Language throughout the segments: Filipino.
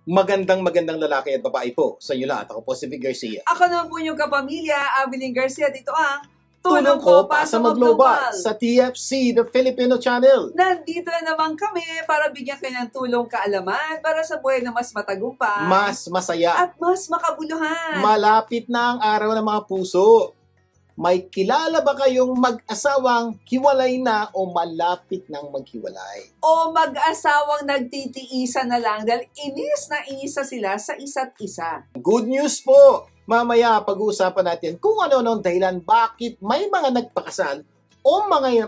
Magandang lalaki at babae po sa inyo lahat. Ako po si Vic Garcia. Ako naman po yung kapamilya, Abilene Garcia. Dito ang Tulong ko pa sa Mag-Global sa TFC, the Filipino channel. Nandito na naman kami para bigyan kayo ng tulong kaalaman para sa buhay na mas matagumpay, mas masaya, at mas makabuluhan. Malapit na ang araw ng mga puso. May kilala ba kayong mag-asawang hiwalay na o malapit nang maghiwalay? O mag-asawang nagtitiisa na lang dahil inis na inisa sila sa isa't isa? Good news po! Mamaya pag-uusapan natin kung ano-anong dahilan bakit may mga nagpakasal o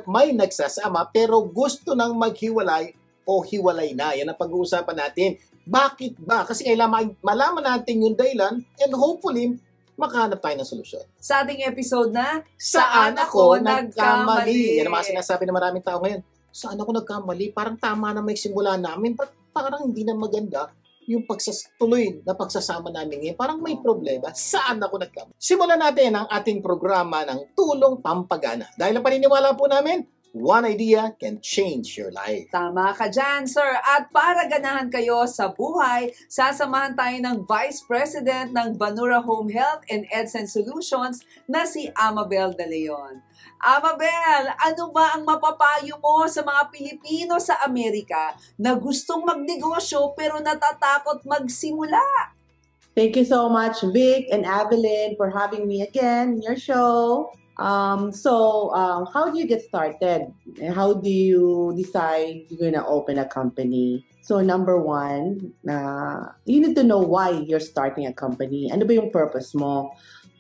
may nagsasama pero gusto nang maghiwalay o hiwalay na. Yan ang pag-uusapan natin. Bakit ba? Kasi kailangan malaman natin yung dahilan and hopefully makahanap tayo ng solusyon. Sa ating episode na, Saan Ako Nagkamali? Yan ang mga sinasabi ng maraming tao ngayon. Saan ako nagkamali? Parang tama na may simula namin. Parang hindi na maganda yung tuloy na pagsasama namin ngayon. Parang may problema. Saan ako nagkamali? Simulan natin ang ating programa ng Tulong Pampagana. Dahil ang paniniwala po namin, one idea can change your life. Tama ka dyan, sir. At para ganahan kayo sa buhay, sasamahan tayo ng Vice President ng Banura Home Health and EdSense Solutions na si Amabel De Leon. Amabel, ano ba ang mapapayo mo sa mga Pilipino sa Amerika na gustong magnegosyo pero natatakot magsimula? Thank you so much, Vic and Abilene, for having me again in your show. How do you get started? How do you decide you're going to open a company? So number one, you need to know why you're starting a company. Ano ba yung purpose mo?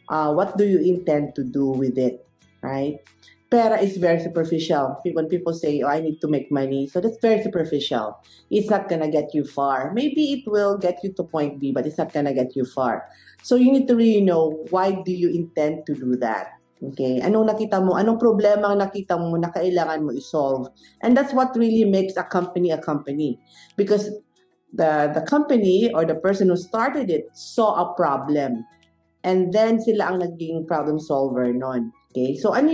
What do you intend to do with it? Right? Pera is very superficial. When people say, oh, I need to make money. So that's very superficial. It's not going to get you far. Maybe it will get you to point B, but it's not going to get you far. So you need to really know, why do you intend to do that? Okay, anong nakita mo? Anong problema ang nakita mo na kailangan mo i-solve? And that's what really makes a company. Because the company or the person who started it saw a problem. And then sila ang naging problem solver nun. Okay, so ano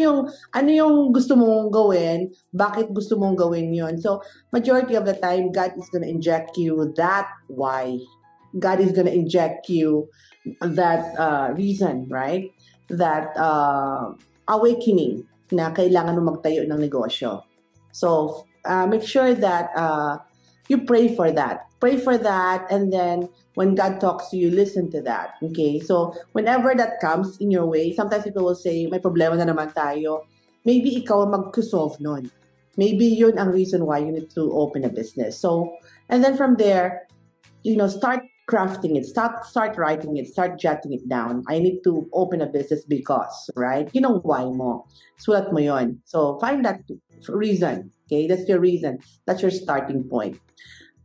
yung gusto mong gawin? Bakit gusto mong gawin yun? So majority of the time, God is gonna inject you that why. God is gonna inject you that reason, right? That awakening na kailangan mo magtayo ng negosyo. So, make sure that you pray for that. Pray for that, and then when God talks to you, listen to that. Okay? So, whenever that comes in your way, sometimes people will say, may problema na naman tayo. Maybe ikaw mag-solve nun. Maybe yun ang reason why you need to open a business. So, and then from there, start crafting it, start writing it, start jotting it down. I need to open a business because, right? Why mo. Sulat mo yon. So find that reason. Okay, that's your reason. That's your starting point.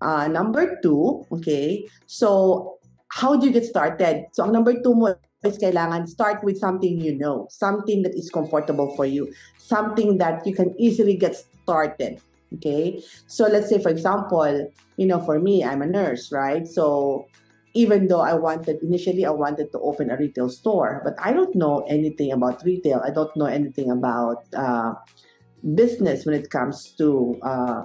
Number two, okay, so how do you get started? So ang number two mo is kailangan start with something something that is comfortable for you, something that you can easily get started. Okay, so let's say, for example, for me, I'm a nurse, right? So even though initially I wanted to open a retail store, but I don't know anything about retail. I don't know anything about business when it comes to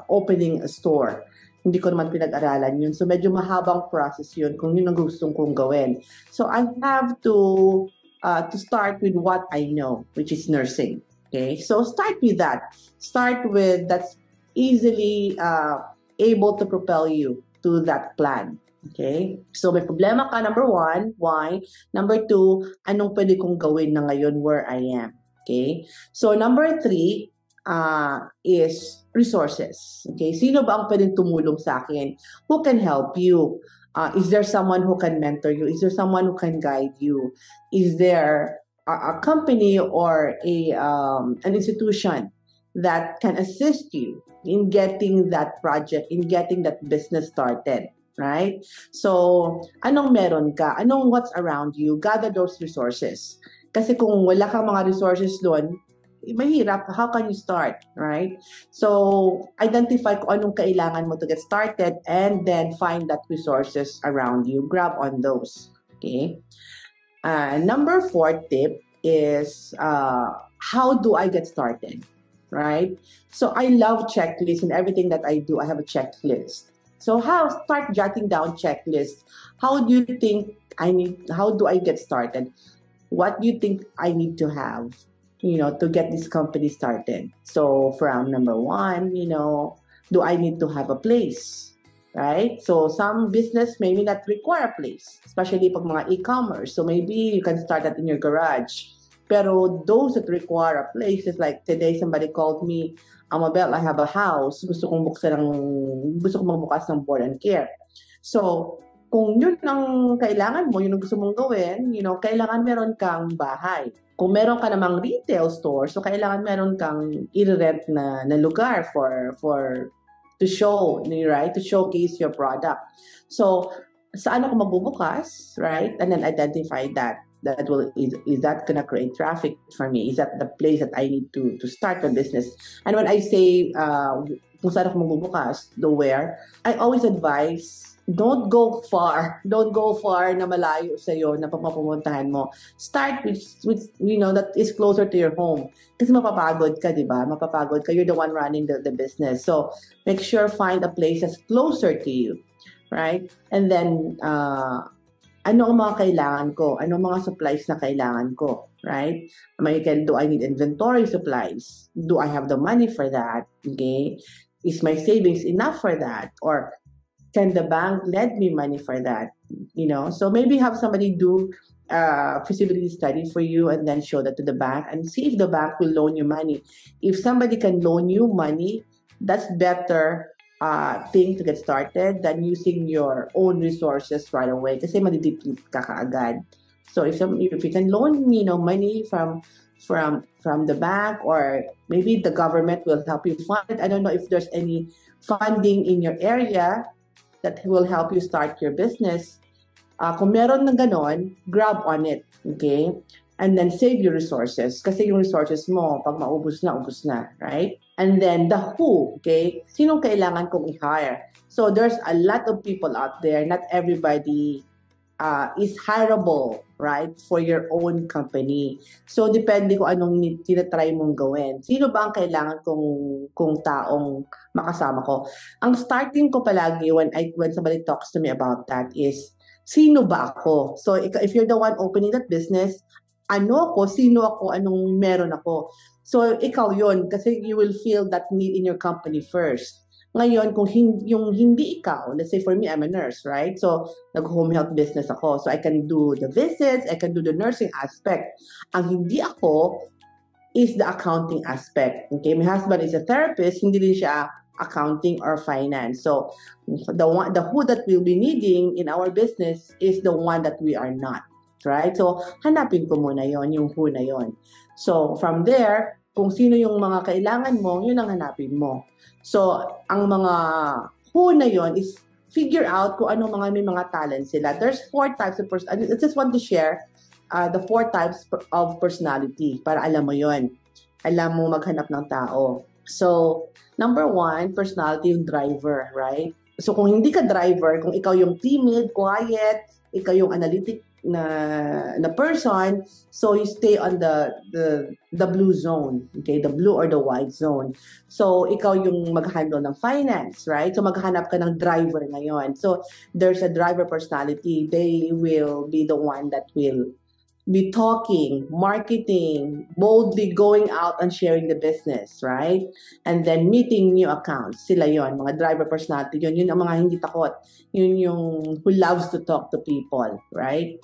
opening a store. Hindi ko naman pinag-aralan yun. So medyo mahabang process yun kung yun ang gustong kong gawin. So I have to start with what I know, which is nursing. Okay, so start with that. Start with that's easily able to propel you to that plan. Okay? So may problema ka, number one, why? Number two, anong pwede kong gawin na ngayon where I am? Okay? So number three is resources. Okay? Sino ba ang pwedeng tumulong sa akin? Who can help you? Is there someone who can mentor you? Is there someone who can guide you? Is there a company or an institution that can assist you in getting that project, in getting that business started, right? So, anong meron ka? What's around you? Gather those resources. Kasi kung wala kang mga resources doon, mahirap. How can you start, right? So, identify kung anong kailangan mo to get started and then find that resources around you. Grab on those, okay? Number 4 tip is, how do I get started? Right? So I love checklists, and everything that I do, I have a checklist. So start jotting down checklists. How do you think how do I get started? What do you think I need to have, to get this company started? So from number one, do I need to have a place? Right? So some business may not require a place, especially pag mga e-commerce. So maybe you can start that in your garage. Pero those that require a place is like today somebody called me, Amabel, I have a house. Gusto kong magbukas ng board and care. So kung yun ang kailangan mo, yun ang gusto mong gawin, kailangan meron kang bahay. Kung meron ka namang retail store, so kailangan meron kang i-rent na lugar for to show, right? To showcase your product. So, saan ako magbubukas, right? And then identify that. Is that gonna create traffic for me? Is that the place that I need to start a business? And when I say kung saan ako magbubukas, the where, I always advise, don't go far na malayo sa'yo na papapuntahan mo. Start with that is closer to your home. Kasi mapapagod ka, di ba? Mapapagod ka. You're the one running the business. So, make sure find a place that's closer to you. Right? And then, ano ang mga kailangan ko? Ano ang mga supplies na kailangan ko? Right? Do I need inventory supplies? Do I have the money for that? Okay? Is my savings enough for that? Or can the bank lend me money for that? So maybe have somebody do feasibility study for you and then show that to the bank and see if the bank will loan you money. If somebody can loan you money, that's better thing to get started than using your own resources right away kasi madideplete ka kaagad. So if you can loan money from the bank, or maybe the government will help you fund. I don't know if there's any funding in your area that will help you start your business. Kung meron ng ganon, grab on it, okay? And then save your resources. Kasi yung resources mo, pag maubos na, right? And then the who, okay? Sinong kailangan kong i-hire? So there's a lot of people out there. Not everybody is hireable, right? For your own company. So depende kung anong tinatry mong gawin. Sino ba ang kailangan kong taong makasama ko? Ang starting ko palagi when somebody talks to me about that is, sino ba ako? So if you're the one opening that business, ano ako, sino ako, anong meron ako. So ikaw yun, kasi you will feel that need in your company first. Ngayon, kung hindi ikaw, let's say for me, I'm a nurse, right? So nag-home health business ako. So I can do the visits, I can do the nursing aspect. Ang hindi ako is the accounting aspect. Okay, my husband is a therapist, hindi din siya accounting or finance. So the who that we'll be needing in our business is the one that we are not, right? So hanapin ko muna yon, yung who na yon. So from there, kung sino yung mga kailangan mo, yun ang hanapin mo. So ang mga who na yon is figure out kung ano may mga talents sila. There's 4 types of I just want to share the 4 types of personality para alam mo yon. Alam mo maghanap ng tao. So, number 1, personality yung driver, right? So, kung hindi ka driver, kung ikaw yung timid, quiet, ikaw yung analytic na person, so you stay on the blue zone, okay? The blue or the white zone. So, ikaw yung mag-handle ng finance, right? So, maghanap ka ng driver ngayon. So, there's a driver personality. They will be the one that will be talking, marketing, boldly going out and sharing the business, right? And then meeting new accounts. Sila yon, mga driver personality. Yun ang mga hindi takot. Yun yung who loves to talk to people, right?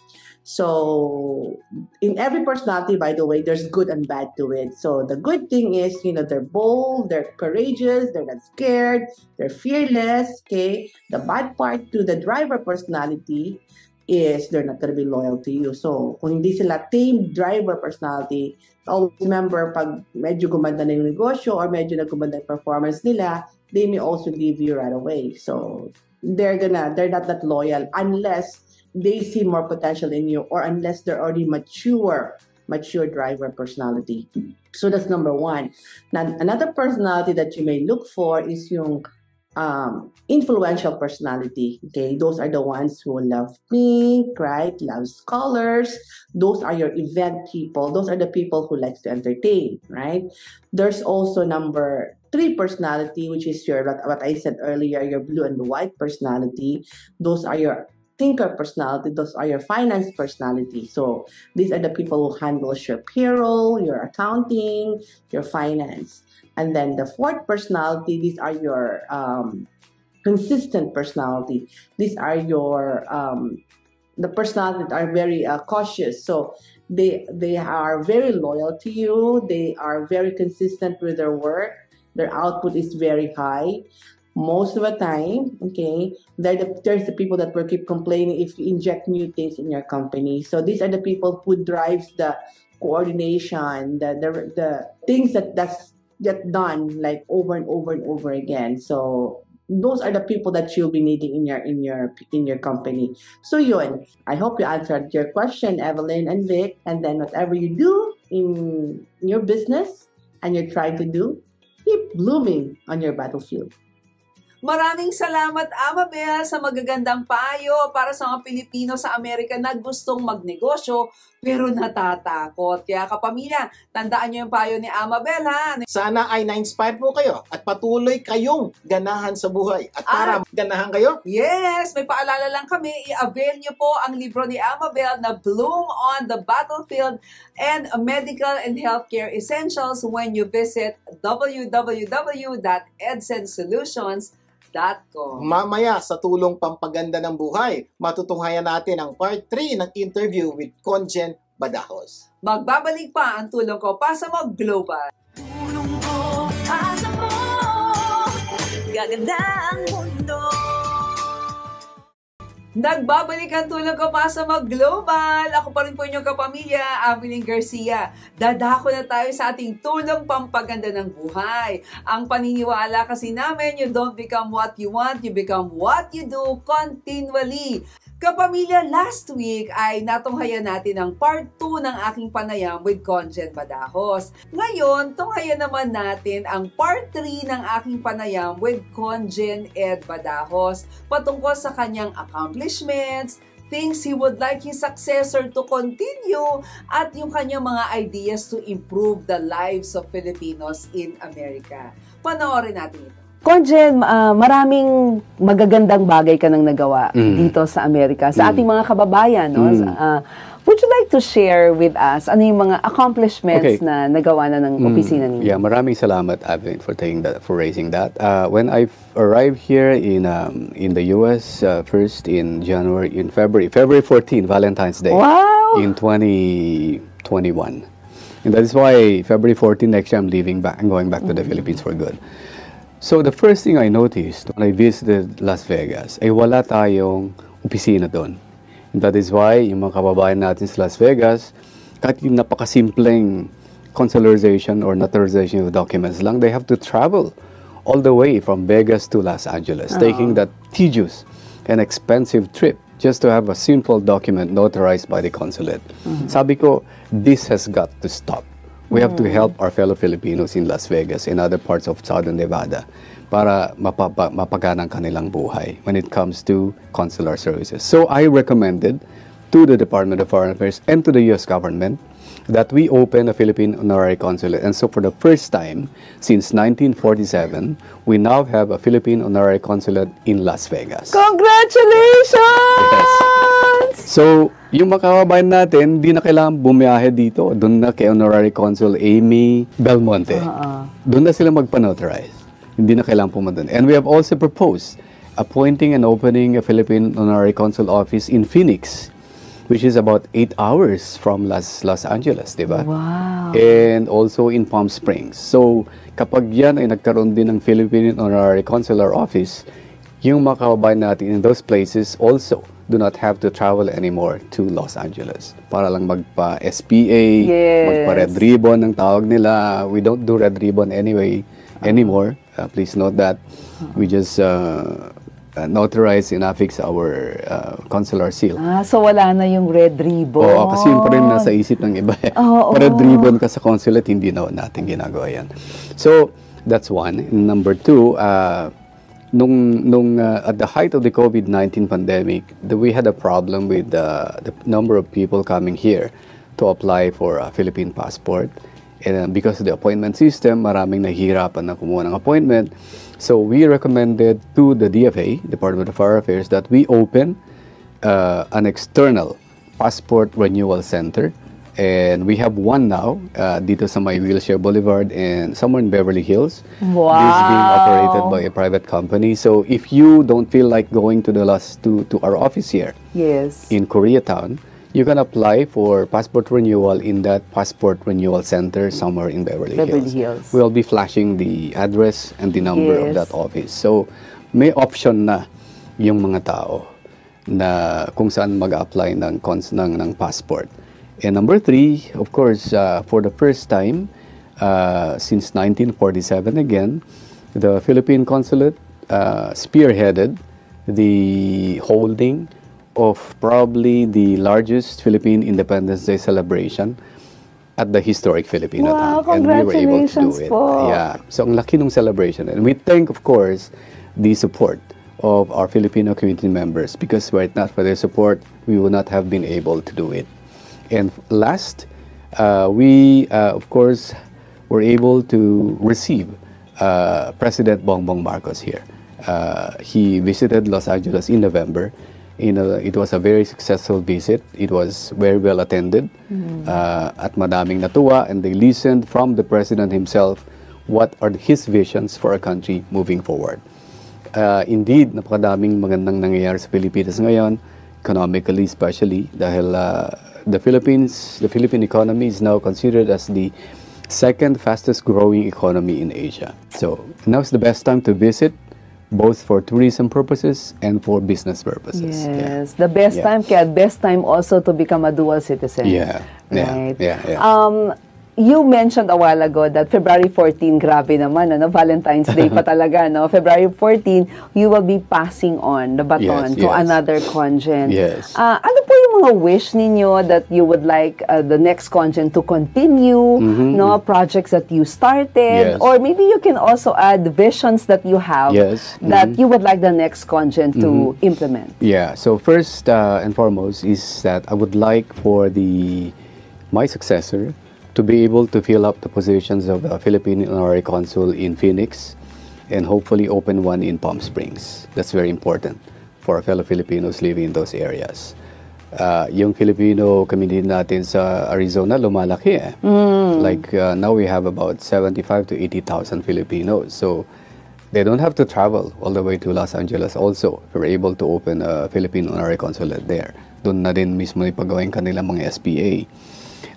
So, in every personality, by the way, there's good and bad to it. So, the good thing is, they're bold, they're courageous, they're not scared, they're fearless, okay? The bad part to the driver personality is they're not gonna be loyal to you. So, kung hindi sila tame driver personality, always remember, pag medyo gumanda na yung negosyo or medyo nagumanda yung performance nila, they may also leave you right away. So, they're not that loyal unless they see more potential in you or unless they're already mature driver personality. So, that's number 1. Now, another personality that you may look for is yung influential personality. Okay, those are the ones who love pink, right? Loves colors. Those are your event people. Those are the people who likes to entertain, right? There's also number three personality, which is your what I said earlier, your blue and white personality. Those are your thinker personality. Those are your finance personality. So these are the people who handles your payroll, your accounting, your finance. And then the fourth personality, these are your consistent personality. These are your the personalities that are very cautious. So they are very loyal to you. They are very consistent with their work. Their output is very high. Most of the time, okay, there's the people that will keep complaining if you inject new things in your company. So these are the people who drives the coordination, the things that's get done like over and over and over again. So those are the people that you'll be needing in your company. So yun, I hope you answered your question, Evelyn and Vic. And then whatever you do in your business and you're trying to do, keep blooming on your battlefield. Maraming salamat, Amabel, sa magagandang payo para sa mga Pilipino sa Amerika na gustong magnegosyo pero natatakot. Kaya kapamilya, tandaan niyo yung payo ni Amabel, ha? Sana ay na-inspire po kayo at patuloy kayong ganahan sa buhay. At para ganahan kayo, Yes, may paalala lang kami, i-avail niyo po ang libro ni Amabel na Bloom on the Battlefield and Medical and Healthcare Essentials when you visit www.edsensolutions.com. mamaya sa tulong pampaganda ng buhay, matutunghayan natin ang part 3 ng interview with Conjen Badajos. Magbabalik pa ang tulong ko Pasa Mo Global. Tulong ko, pasa mo, gaganda ang mundo. Nagbabalik ang tulong ko pa sa Mag-Global. Ako pa rin po inyong kapamilya, Ameline Garcia. Dadako na tayo sa ating tulong pampaganda ng buhay. Ang paniniwala kasi namin, you don't become what you want, you become what you do continually. Kapamilya, last week ay natunghayan natin ang part 2 ng aking panayam with Conjen Badajos. Ngayon, tunghayan naman natin ang part 3 ng aking panayam with Conjen Ed Badajos patungkol sa kanyang accomplishments, things he would like his successor to continue, at yung kanyang mga ideas to improve the lives of Filipinos in America. Panoorin natin ito. Conjen, maraming magagandang bagay ka nang nagawa dito sa Amerika, sa ating mga kababayan. No? Would you like to share with us ano yung mga accomplishments na nagawa na ng opisina ninyo? Yeah, maraming salamat, Evelyn, for raising that. When I arrived here in the US, first in February 14, Valentine's Day, Wow! in 2021. And that is why February 14 next year I'm going back to the Philippines for good. So the first thing I noticed when I visited Las Vegas ay wala tayong opisina doon. And that is why yung mga kababayan natin sa Las Vegas, kahit yung napakasimpleng consularization or notarization of documents lang, they have to travel all the way from Vegas to Los Angeles, taking that tedious and expensive trip just to have a simple document notarized by the consulate. Sabi ko, this has got to stop. We have to help our fellow Filipinos in Las Vegas and other parts of Southern Nevada para mapagana ang kanilang buhay when it comes to consular services. So I recommended to the Department of Foreign Affairs and to the U.S. government that we open a Philippine honorary consulate. And so for the first time since 1947, we now have a Philippine honorary consulate in Las Vegas. Congratulations! Yes. So, yung mga kababayan natin, di na kailangan bumiyahe dito. Doon na kay Honorary Consul Amy Belmonte. Doon na sila magpa-notarize. Hindi na kailangan pumunta. And we have also proposed appointing and opening a Philippine Honorary Consul office in Phoenix, which is about 8 hours from Los Angeles, di ba? Wow! And also in Palm Springs. So, kapag yan ay nagkaroon din ng Philippine Honorary Consular Office, yung mga kababayan natin in those places also do not have to travel anymore to Los Angeles. Para lang magpa-SPA, magpa-red ribbon ang tawag nila. We don't do red ribbon anymore. Please note that. We just notarize and affix our consular seal. So wala na yung red ribbon. Oo, kasi yun pa rin nasa isip ng iba. Red ribbon ka sa consulate, hindi na natin ginagawa yan. So, that's one. Number two, at the height of the COVID-19 pandemic, we had a problem with the number of people coming here to apply for a Philippine passport. And because of the appointment system, maraming nahihirapan na kumuha ng appointment. So we recommended to the DFA, Department of Foreign Affairs, that we open an external passport renewal center. And we have one now dito sa may Wheelchair Boulevard and somewhere in Beverly Hills. Wow. This is being operated by a private company. So if you don't feel like going to our office here Yes. in Koreatown, you can apply for passport renewal in that passport renewal center somewhere in Beverly Hills. We'll be flashing the address and the number of Yes. that office. So may option na yung mga tao na kung saan mag-apply ng passport. And number 3, of course, for the first time since 1947 again, the Philippine Consulate spearheaded the holding of probably the largest Philippine Independence Day celebration at the historic Filipino Wow, Town. And we were able to do congratulations it. po. Yeah. So ang laki ng celebration. And we thank, of course, the support of our Filipino community members, because were it not for their support, we would not have been able to do it. And last, we, of course, were able to receive President Bongbong Marcos here. He visited Los Angeles in November. It was a very successful visit. It was very well attended. At madaming natuwa, and they listened from the President himself what are his visions for our country moving forward. Indeed, napakadaming magandang nangyayari sa Pilipinas ngayon, economically especially, dahil the Philippine economy is now considered as the second fastest growing economy in Asia. So now's the best time to visit, both for tourism purposes and for business purposes. Yes, the best Yeah. time, kaya best time also to become a dual citizen. Yeah, Right. yeah. You mentioned a while ago that February 14, grabe naman, ano, Valentine's Day pa talaga, no? February 14, you will be passing on the baton Yes, to yes. another conjent. Yes. Ano po yung mga wish ninyo that you would like the next conjent to continue, no? Projects that you started, Yes. or maybe you can also add visions that you have Yes. that you would like the next conjent to implement. Yeah, so first and foremost is that I would like for my successor to be able to fill up the positions of the Philippine Honorary Consul in Phoenix and hopefully open one in Palm Springs. That's very important for fellow Filipinos living in those areas. Yung Filipino community natin sa Arizona lumalaki eh. Like now we have about 75 to 80,000 Filipinos. So they don't have to travel all the way to Los Angeles also. We're able to open a Philippine Honorary Consulate there. Doon na din mismo ipagawa yung kanilang mga SPA.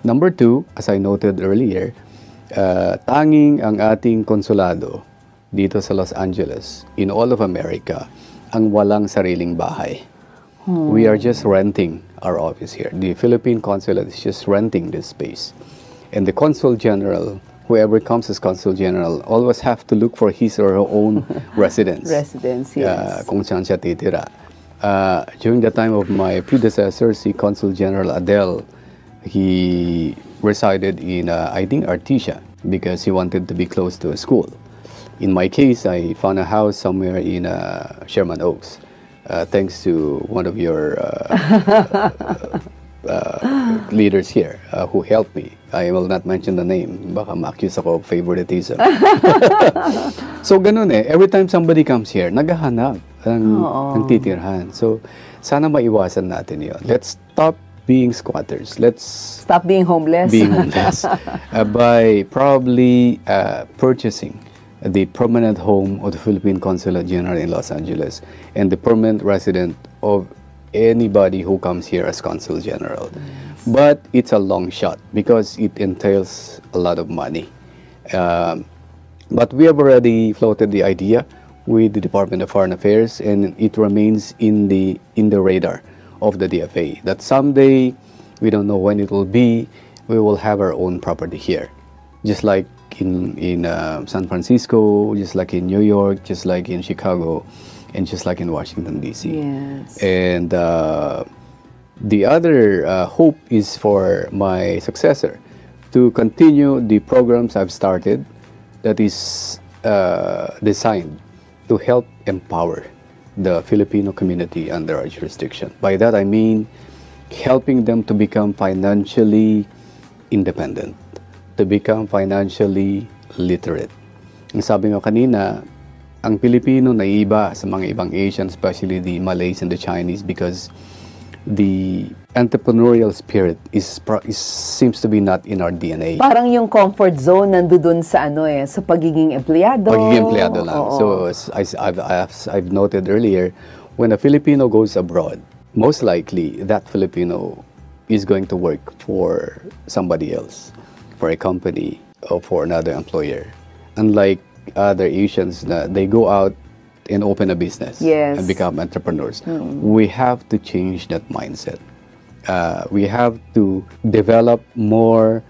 Number 2, as I noted earlier, tanging ang ating konsulado dito sa Los Angeles, in all of America, ang walang sariling bahay. We are just renting our office here. The Philippine Consulate is just renting this space. And the Consul General, whoever comes as Consul General, always have to look for his or her own residence. Yes. Kung saan siya titira. During the time of my predecessor, si Consul General Adel, he resided in, I think, Artesia, because he wanted to be close to a school. In my case, I found a house somewhere in Sherman Oaks, thanks to one of your leaders here who helped me. I will not mention the name, baka ma-accuse ako of favoritism. So ganun eh, every time somebody comes here, naghahanap ng titirhan. So sana maiwasan natin yun. Let's stop being squatters. Let's Stop being homeless. By probably purchasing the permanent home of the Philippine Consulate General in Los Angeles and the permanent resident of anybody who comes here as Consul General. But it's a long shot because it entails a lot of money. But we have already floated the idea with the Department of Foreign Affairs, and it remains in the radar of the DFA that someday, we don't know when it will be, we will have our own property here, just like in San Francisco, just like in New York, just like in Chicago, and just like in Washington DC. Yes. And the other hope is for my successor to continue the programs I've started that is designed to help empower the Filipino community under our jurisdiction. By that I mean helping them to become financially independent, to become financially literate. Ang sabi nga kanina, ang Pilipino naiiba sa mga ibang Asian, especially the Malays and the Chinese, because the entrepreneurial spirit seems to be not in our DNA. Parang yung comfort zone nandoon sa sa pagiging empleyado. Pagiging empleyado lang. Oo. So I've noted earlier, when a Filipino goes abroad, most likely that Filipino is going to work for somebody else, for a company or for another employer. Unlike other Asians, they go out and open a business and become entrepreneurs. We have to change that mindset. We have to develop more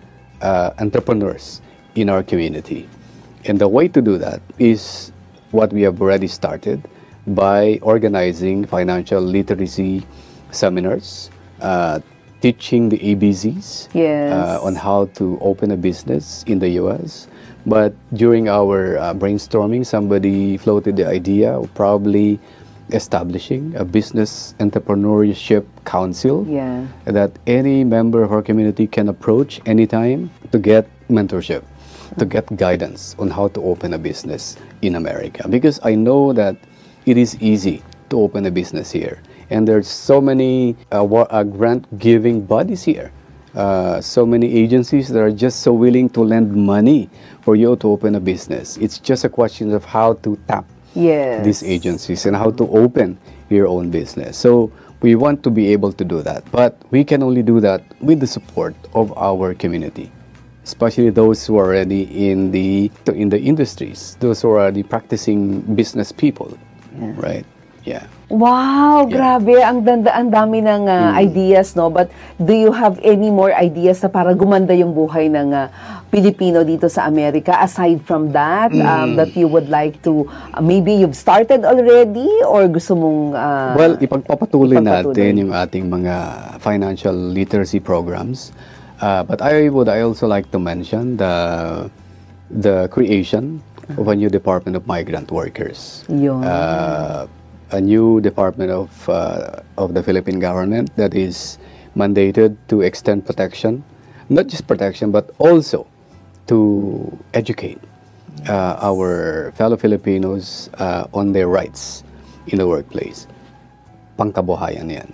entrepreneurs in our community. And the way to do that is what we have already started by organizing financial literacy seminars, teaching the ABCs on how to open a business in the US. But during our brainstorming, somebody floated the idea of probably establishing a business entrepreneurship council that any member of our community can approach anytime to get mentorship, to get guidance on how to open a business in America. Because I know that it is easy to open a business here. And there's so many grant-giving bodies here. So many agencies that are just so willing to lend money for you to open a business. It's just a question of how to tap these agencies and how to open your own business. So we want to be able to do that. But we can only do that with the support of our community, especially those who are already in the industries, those who are already practicing business people, right? Yeah. Wow, grabe. Ang dami ng ideas, no? But do you have any more ideas na para gumanda yung buhay ng Pilipino dito sa Amerika aside from that, that you would like to, maybe you've started already or gusto mong well, ipagpapatuloy natin yung ating mga financial literacy programs. But I also like to mention the creation of a new Department of Migrant Workers. A new department of the Philippine government that is mandated to extend protection, not just protection, but also to educate our fellow Filipinos on their rights in the workplace. Pangkabuhayan yan.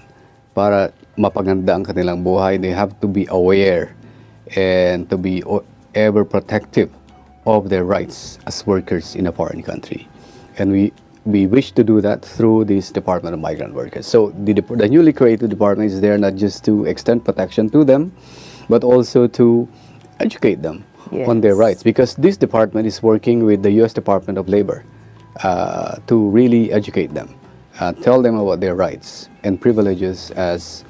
Para mapaganda ang kanilang buhay, they have to be aware and to be ever protective of their rights as workers in a foreign country. And we wish to do that through this Department of Migrant Workers. So the newly created department is there not just to extend protection to them, but also to educate them on their rights. Because this department is working with the U.S. Department of Labor to really educate them, tell them about their rights and privileges as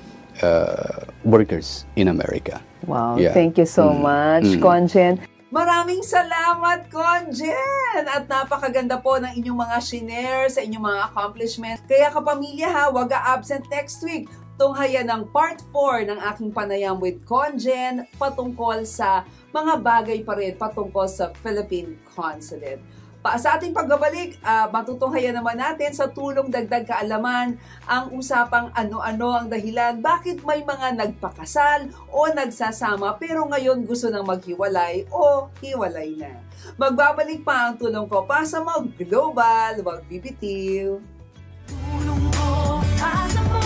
workers in America. Wow, thank you so much, Conjen. Maraming salamat, Conjen! At napakaganda po ng inyong mga shinare sa inyong mga accomplishments. Kaya kapamilya ha, wag absent next week. Tunghayan ng part 4 ng aking panayam with Conjen patungkol sa mga bagay pa rin patungkol sa Philippine Consulate. Sa ating pagbabalik, matutunghayan naman natin sa tulong dagdag kaalaman ang usapang ano-ano ang dahilan bakit may mga nagpakasal o nagsasama pero ngayon gusto nang maghiwalay o hiwalay na. Magbabalik pa ang tulong ko pa sa mga global, wag bibitiw. Tulong ko, asa mo,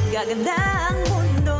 gaganda ang mundo.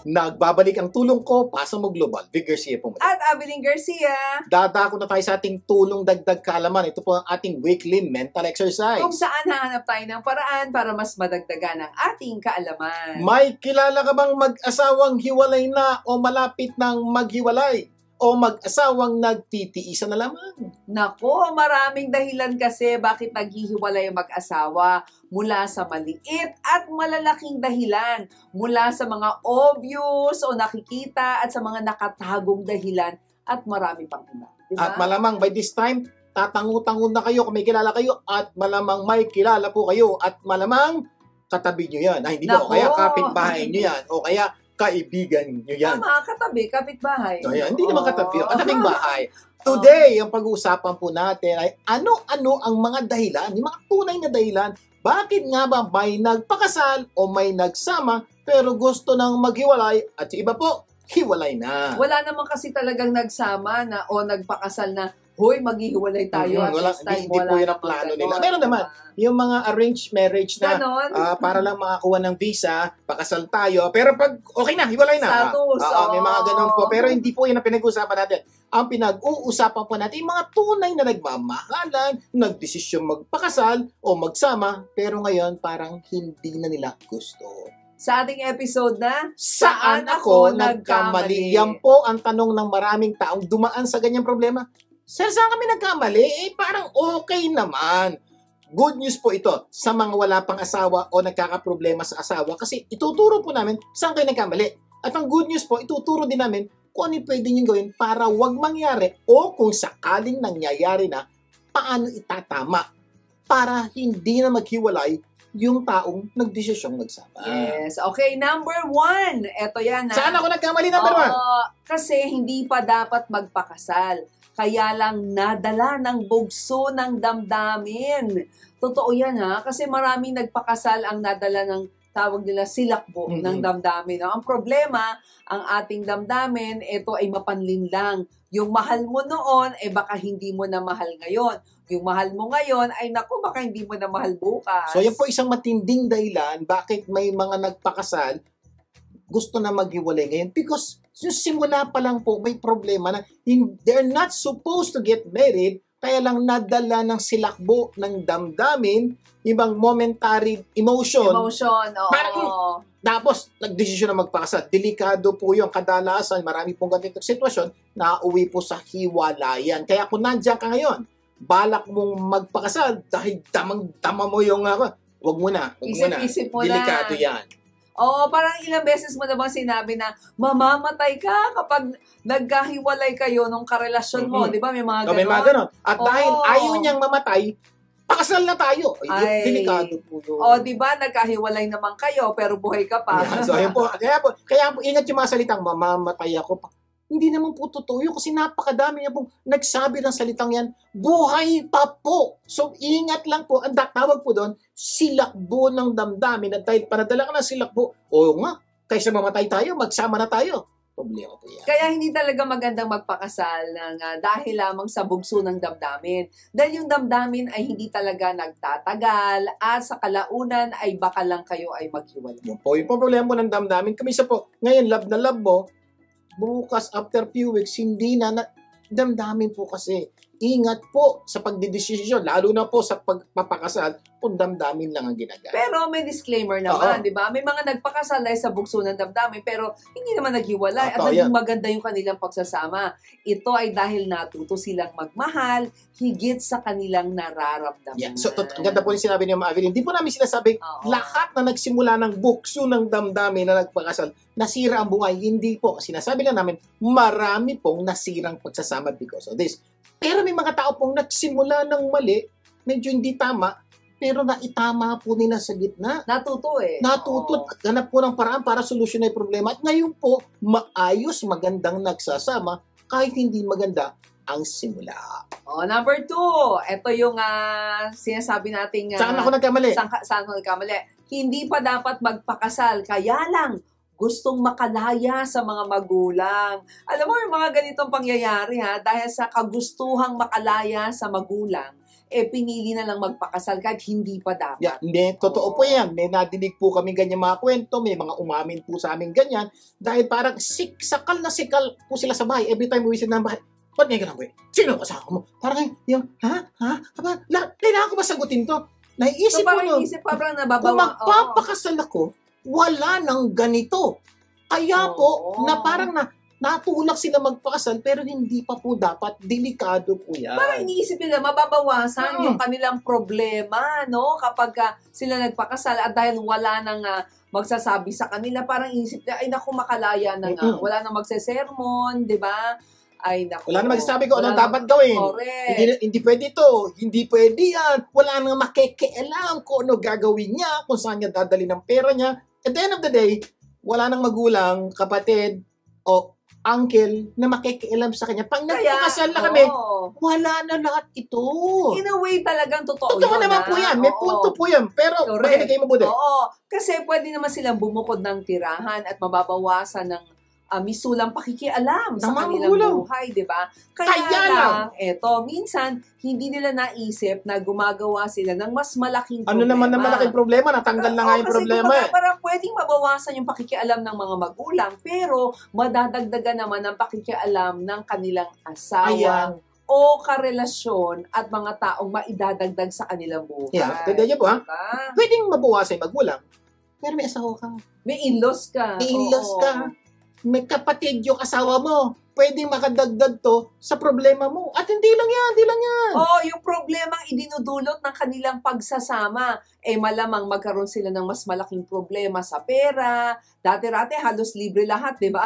Nagbabalik ang tulong ko, pasa mo global. Vic Garcia po. At Abiling Garcia. Dadako na tayo sa ating tulong dagdag kaalaman. Ito po ang ating weekly mental exercise. Kung saan hahanap tayo ng paraan para mas madagdagan ang ating kaalaman. May kilala ka bang mag-asawang hiwalay na o malapit nang maghiwalay? O mag-asawang nagtitiisan na lamang? Nako, maraming dahilan kasi bakit naghihiwalay ang mag-asawa. Mula sa maliit at malalaking dahilan. Mula sa mga obvious o nakikita at sa mga nakatagong dahilan. At marami pang iba. Diba? At malamang by this time, tatangu-tango na kayo kung may kilala kayo. At malamang may kilala po kayo. At malamang katabi nyo yan. Ay, hindi po. O kaya kapitbahay nyo yan. O kaya kaibigan nyo yan. Mga katabi, kapitbahay. So, yan, hindi naman katabi. Katabing bahay. Today, ang pag-uusapan po natin ay ano-ano ang mga dahilan, yung mga tunay na dahilan, bakit nga ba may nagpakasal o may nagsama pero gusto nang maghiwalay at iba po, hiwalay na. Wala naman kasi talagang nagsama na o nagpakasal na, hoy, maghihiwalay tayo at Wala, this time. hindi po yun ang plano nila. Meron naman, yung mga arranged marriage na Ganon. para lang makakuha ng visa, pakasal tayo, pero pag okay na, hiwalay na. Status, May mga ganon po. oo. Pero hindi po yun ang pinag-uusapan natin. Ang pinag-uusapan po natin, yung mga tunay na nagmamahalan, nagdesisyon magpakasal o magsama, pero ngayon parang hindi na nila gusto. Sa ating episode na, Saan ako nagkamali? Yan po ang tanong ng maraming taong dumaan sa ganyang problema. Sir, saan kami nagkamali? Parang okay naman. Good news po ito sa mga wala pang asawa o nagkakaproblema sa asawa kasi ituturo po namin saan kayo nagkamali. At ang good news po, ituturo din namin kung ano yung pwede nyo gawin para wag mangyari o kung sakaling nangyayari na, paano itatama para hindi na maghiwalay yung taong nagdesisyong magsama. Yes. Okay, number 1. Ito yan. Saan ako nagkamali, number 1? Kasi hindi pa dapat magpakasal. Kaya lang nadala ng bugso ng damdamin. Totoo yan kasi maraming nagpakasal ang nadala ng tawag nila silakbo ng damdamin. Ang problema, ang ating damdamin, ito ay mapanlin lang. Yung mahal mo noon, baka hindi mo na mahal ngayon. Yung mahal mo ngayon, ay naku, baka hindi mo na mahal bukas. So yan po isang matinding dahilan bakit may mga nagpakasal gusto na maghiwalay ngayon because yung simula pa lang po may problema na they're not supposed to get married kaya lang nadala ng silakbo ng damdamin, ibang momentary emotion. Oo. Parang, tapos nagdesisyon na magpakasal. Delikado po yung kadalasan, marami pong ganitong sitwasyon na uwi po sa hiwalayan. Kaya kung nandiyan ka ngayon, balak mong magpakasal dahil damang-dama mo yung wag mo na. Isip-isip mo na. Delikado yan. Oo, parang ilang beses mo naman sinabi na mamamatay ka kapag nagkahiwalay kayo nung karelasyon mo. Di ba? May mga ganon. May mga ganon. At dahil ayaw niyang mamatay, pakasal na tayo. Delikado po yun. Di ba? Nagkahiwalay naman kayo pero buhay ka pa. Yeah, so, kaya po, ingat yung mga salitang mamamatay ako. Hindi naman po totoo yun kasi napakadami niya pong nagsabi ng salitang yan, buhay pa po. So, ingat lang po. Ang tawag po doon, silakbo ng damdamin. At dahil panadala ka ng silakbo, nga, kaysa mamatay tayo, magsama na tayo. Problema po yan. Kaya hindi talaga magandang magpakasal dahil lamang sa bugso ng damdamin. Dahil yung damdamin ay hindi talaga nagtatagal at sa kalaunan ay baka lang kayo ay maghiwalay. Yung problema po ng damdamin, kamisa po, ngayon love na love mo, bukas, after few weeks, hindi na damdamin po kasi. Ingat po sa pagdidesisyon, lalo na po sa pagpapakasal, kung damdamin lang ang ginagamit. Pero may disclaimer naman, di ba? May mga nagpakasal dahil sa bugso ng damdamin, pero hindi naman naghiwalay at naging maganda yung kanilang pagsasama. Ito ay dahil natuto silang magmahal, higit sa kanilang nararamdaman. Yeah. So, ang ganda po yung sinabi niya, Evelyn. Hindi po namin sinasabing lahat na nagsimula ng bugso ng damdamin na nagpakasal, nasira ang buhay. Hindi po. Sinasabi lang namin, marami pong nasirang pagsasama because of this. Pero may mga tao pong nagsimula ng mali, medyo hindi tama, pero naitama po nila sa gitna. Natuto Natuto at ganap po ng paraan para solusyonan yung problema. At ngayon po, maayos, magandang nagsasama kahit hindi maganda ang simula. Number 2, ito yung sinasabi nating... Saan ako nagkamali? Saan ako nagkamali? Hindi pa dapat magpakasal, kaya lang gustong makalaya sa mga magulang. Alam mo, yung mga ganitong pangyayari dahil sa kagustuhang makalaya sa magulang, pinili na lang magpakasal kahit hindi pa dapat. Yeah, hindi, totoo po yan. May nadinig po kami ganyan mga kwento, may mga umamin po sa amin ganyan, dahil parang sakal na sikal po sila sa bahay. Every time uwi sila ng bahay, ba't ngayon ka lang, boy? Sino kasama mo? Parang yung, kailangan ko ba sagutin to? Naiisip mo no, kung magpapakasal ako, wala nang ganito. Kaya po, na parang natulak sila magpakasal, pero hindi pa po dapat. Delikado po yan. Parang iniisip nila, mababawasan yung kanilang problema, no? Kapag sila nagpakasal at dahil wala nang magsasabi sa kanila, parang inisip nila, ay naku, makalaya na nga. Wala nang magsesermon, di ba? Ay, naku. Wala na magsasabi ko anong dapat gawin. Hindi pwede ito. Hindi pwede yan. Wala nang makikialam kung ano gagawin niya, kung saan niya dadali ng pera niya. At the end of the day, wala nang magulang, kapatid, o uncle na makikialam sa kanya. Pag nagpakasal na kami, wala na lahat ito. In a way talagang totoo yun. Totoo naman po yan. May punto po yan. Pero makinig kayo mabuti. Oo. Kasi pwede naman silang bumukod ng tirahan at mababawasan ng misulang pakikialam sa Ng mga kanilang magulang. buhay, di ba? Kaya lang. Eto, minsan, hindi nila naisip na gumagawa sila ng mas malaking Ano problema. naman na malaking problema? Natanggal na nga yung problema Kasi eh. parang pwedeng mabawasan yung pakikialam ng mga magulang, pero madadagdagan naman ang pakikialam ng kanilang asawa Ayan. o karelasyon at mga taong maidadagdag sa kanilang buhay. Yeah, tanda niyo po ha? Diba? Pwedeng mabawasan yung magulang, pero may asawa ka. May in-laws ka. May in-laws Oo. ka. May kapatid yung asawa mo. Pwedeng makadagdag to sa problema mo. At hindi lang yan. Oh, yung problemang idinudulot ng kanilang pagsasama, malamang magkaroon sila ng mas malaking problema sa pera. Dati-rati, halos libre lahat, di ba?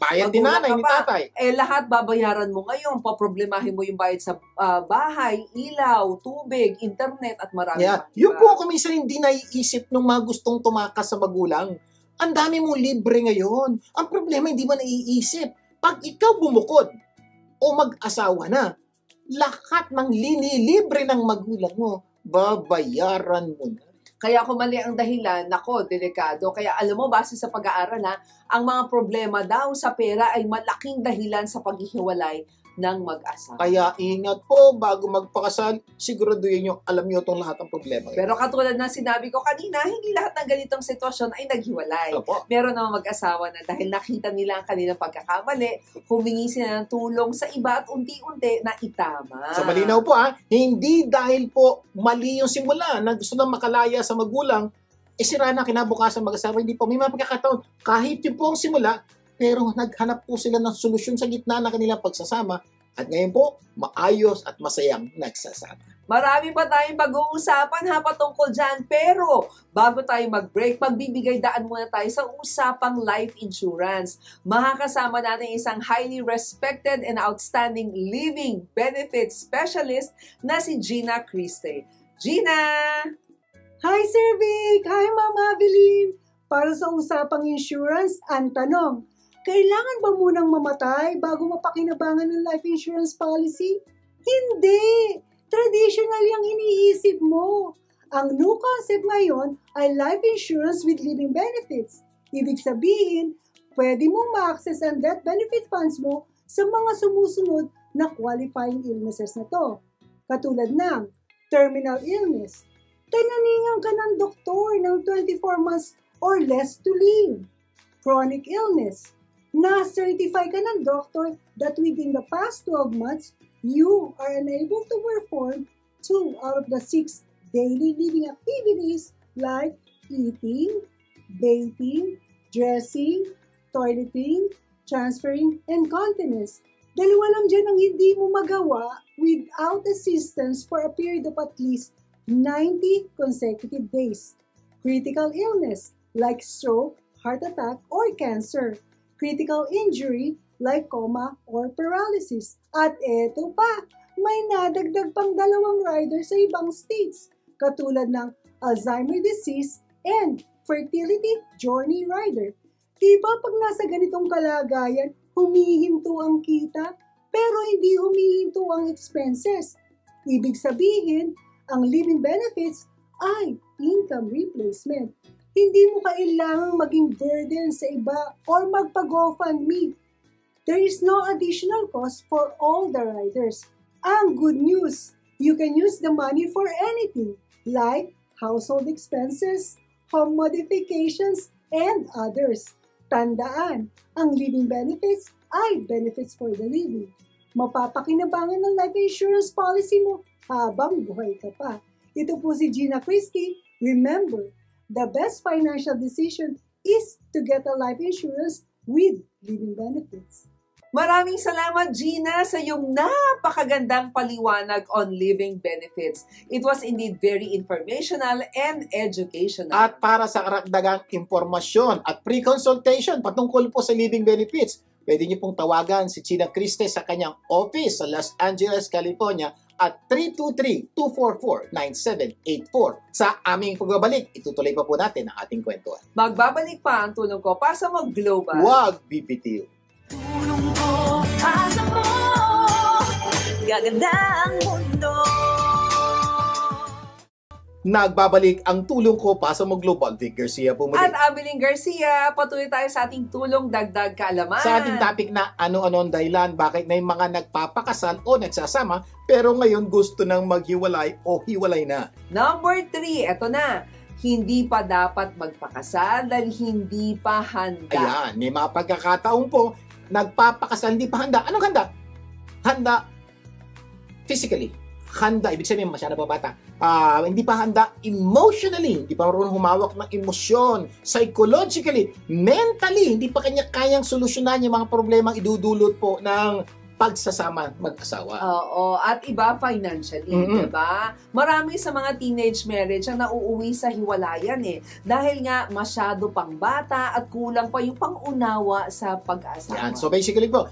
Bayad din magulang nanay ka ni pa. tatay. Lahat babayaran mo ngayon. Poproblemahin mo yung bayad sa bahay, ilaw, tubig, internet, at marami Yeah. pa. Yung po kung minsan hindi naiisip nung mga gustong tumakas sa magulang. Ang dami mong libre ngayon. Ang problema, hindi mo naiisip. Pag ikaw bumukod o mag-asawa na, lahat ng linilibre ng magulang mo, babayaran mo na. Kaya kung mali ang dahilan, nako, delikado. Kaya alam mo, base sa pag-aaral ang mga problema daw sa pera ay malaking dahilan sa paghihiwalay ng mag-asawa. Kaya ingat po, bago magpakasal, siguraduhin nyo, alam nyo itong lahat ng problema. Pero katulad ng sinabi ko kanina, hindi lahat ng ganitong sitwasyon ay naghiwalay. Opo. Meron naman mag-asawa na dahil nakita nila ang kanilang pagkakamali, humingi sila ng tulong sa iba at unti-unti na itama. Sa malinaw po hindi dahil po mali yung simula na gusto na makalaya sa magulang, sira na kinabukasan mag-asawa. Hindi po, may mga pagkakataon, kahit yung po ang simula, pero naghanap po sila ng solusyon sa gitna ng kanilang pagsasama at ngayon po, maayos at masayang nagsasama. Marami pa tayong pag-uusapan patungkol dyan. Pero bago tayo mag-break, magbibigay daan muna tayo sa usapang life insurance. Makakasama natin isang highly respected and outstanding living benefits specialist na si Gina Criste. Gina! Hi, Sir Vic! Hi, Ma'am Evelyn! Para sa usapang insurance, ang tanong, kailangan ba munang mamatay bago mapakinabangan ng life insurance policy? Hindi! Traditional yung iniisip mo. Ang new concept ngayon ay life insurance with living benefits. Ibig sabihin, pwede mong ma-access ang death benefit funds mo sa mga sumusunod na qualifying illnesses na to. Katulad ng terminal illness. Tinaningan ka ng doktor ng 24 months or less to live. Chronic illness. Na-certify ka ng doctor that within the past 12 months, you are unable to perform 2 out of the 6 daily living activities like eating, bathing, dressing, toileting, transferring, and continence. Dalawa lang dyan ang hindi mo magawa without assistance for a period of at least 90 consecutive days. Critical illness like stroke, heart attack, or cancer. Critical injury like coma or paralysis. At eto pa, may nadagdag pang 2 rider sa ibang states, katulad ng Alzheimer's disease and fertility journey rider. Diba pag nasa ganitong kalagayan, humihinto ang kita, pero hindi humihinto ang expenses. Ibig sabihin, ang living benefits ay income replacement. Hindi mo kailangang maging burden sa iba or magpa-GoFundMe. There is no additional cost for all the riders. Ang good news, you can use the money for anything like household expenses, home modifications, and others. Tandaan, ang living benefits ay benefits for the living. Mapapakinabangan ng life insurance policy mo habang buhay ka pa. Ito po si Gina Criste. Remember, the best financial decision is to get a life insurance with living benefits. Maraming salamat, Gina, sa iyong napakagandang paliwanag on living benefits. It was indeed very informational and educational. At para sa karagdagang impormasyon at pre-consultation patungkol po sa living benefits, pwede niyo pong tawagan si Gina Criste sa kanyang office sa Los Angeles, California at 323-244-9784. Sa aming pagbabalik, itutuloy pa po natin ang ating kwentuhan. Magbabalik pa ang tulong ko para sa mga global. Huwag bibitiw. Tulong ko, asa mo, gaganda ang mundo. Nagbabalik ang tulong ko pa sa Global. Vic Garcia po muli. At Abiling Garcia, patuloy tayo sa ating tulong dagdag kaalaman. Sa ating topic na ano-ano ang dahilan, bakit may mga nagpapakasal o nagsasama, pero ngayon gusto nang maghiwalay o hiwalay na. Number 3, eto na. Hindi pa dapat magpakasal dahil hindi pa handa. Ayan, may mga pagkakataon po, nagpapakasal, hindi pa handa. Anong handa? Handa physically. Handa, ibig sabihin masyado pa bata. Hindi pa handa emotionally, hindi pa marunong humawak ng emosyon, psychologically, mentally, hindi pa kanya kayang solusyonan yung mga problemang idudulot po ng pagsasama mag-asawa. Oo, at iba financially, diba? Marami sa mga teenage marriage ang nauuwi sa hiwalayan dahil nga masyado pang bata at kulang pa yung pangunawa sa pag-asawa. Yan. So basically po,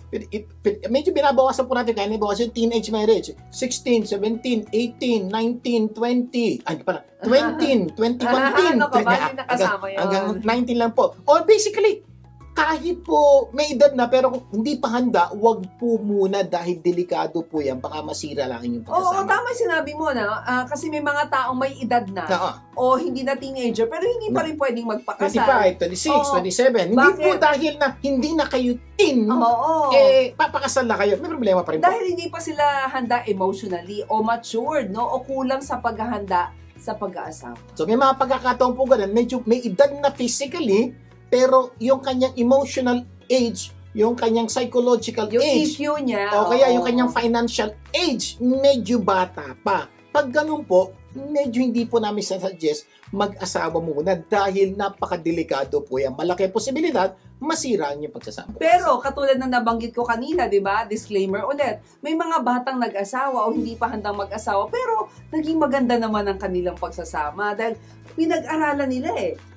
medyo binabawasan po natin kaya yung teenage marriage. 16, 17, 18, 19, 20, ay pala, 20, 21, Ano ka ba? Hindi nakasama yun. Hanggang 19 lang po. Or basically, kahit po may edad na pero kung hindi pa handa, wag po muna dahil delikado po yan. Baka masira lang inyong Oo, pagkasama. tama yung sinabi mo na. Kasi may mga taong may edad na o hindi na teenager pero hindi pa rin pwedeng magpakasal. 25, 26, Oo. 27. Hindi Bakit? po dahil na hindi na kayo teen, Oo. papakasal na kayo. May problema pa rin po. Dahil hindi pa sila handa emotionally o matured, no? O kulang sa paghahanda sa pag-aasawa. So may mga pagkakataon po ganun, medyo may edad na physically, pero yung kanyang emotional age, yung kanyang psychological Yung age, EQ niya. o kaya oo. yung kanyang financial age, medyo bata pa. Pag ganun po, medyo hindi po namin suggest mag-asawa muna dahil napakadelikado po yan. Malaki posibilidad masira ang yung pagsasama. Pero katulad ng nabanggit ko kanina, 'di ba? Disclaimer ulit. May mga batang nag-asawa o hindi pa handang mag-asawa pero naging maganda naman ang kanilang pagsasama dahil pinag-aralan nila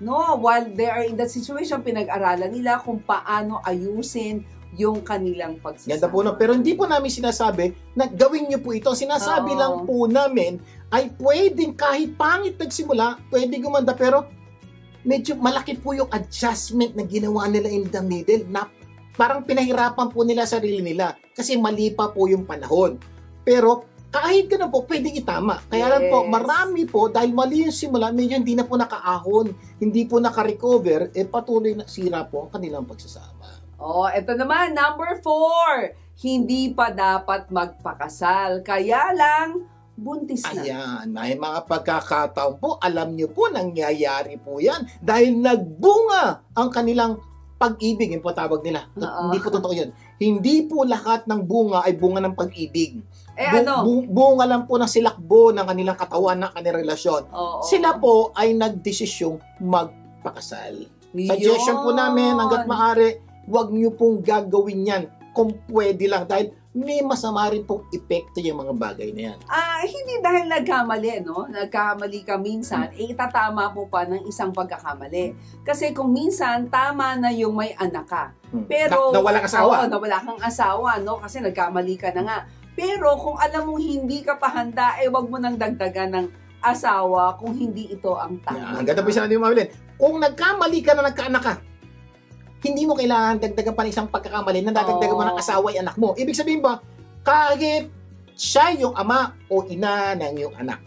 no? While they are in that situation, pinag-aralan nila kung paano ayusin yung kanilang pagsasama. Ganda po, no? Pero hindi po namin sinasabi na gawin niyo po ito. Sinasabi Oo. lang po namin ay pwedeng kahit pangit nagsimula, pwede gumanda pero medyo malaki po yung adjustment na ginawa nila in the middle na parang pinahirapan po nila sarili nila kasi mali pa po yung panahon. Pero kahit ganun po, pwedeng itama. Kaya lang po, Yes. marami po, dahil mali yung simula, medyo hindi na po nakaahon, hindi po naka-recover, patuloy na sira po ang kanilang pagsasama. Oh, eto naman, number 4. Hindi pa dapat magpakasal. Kaya lang, buntis na. Ayan, may mga pagkakataon po, alam niyo po, nangyayari po yan dahil nagbunga ang kanilang pag-ibig, yung po tawag nila. Oo. Hindi po totoo yun. Hindi po lahat ng bunga ay bunga ng pag-ibig. Ano? Bunga lang po ng silakbo ng kanilang katawan, ng kanilang relasyon. Oo. Sila po ay nagdesisyong magpakasal. Suggestion po namin, hanggat maaari, huwag niyo pong gagawin yan kung pwede lang dahil may masama rin pong epekto yung mga bagay na yan. Hindi dahil nagkamali, no? Nagkamali ka minsan, itatama mo pa ng isang pagkakamali. Kasi kung minsan, tama na yung may anak ka. Pero, Na walang asawa. Oo, na wala kang asawa, no? Kasi nagkamali ka na nga. Pero kung alam mong hindi ka pa handa, wag mo nang dagdagan ng asawa kung hindi ito ang tama. Ang ganda po sinabi mo, Mabilin. Kung nagkamali ka na nagkaanak ka, hindi mo kailangan dagdagan pa ng isang pagkakamali na dadagdagan mo ng asawa ay anak mo. Ibig sabihin ba, kahit siya yung ama o ina ng iyong anak,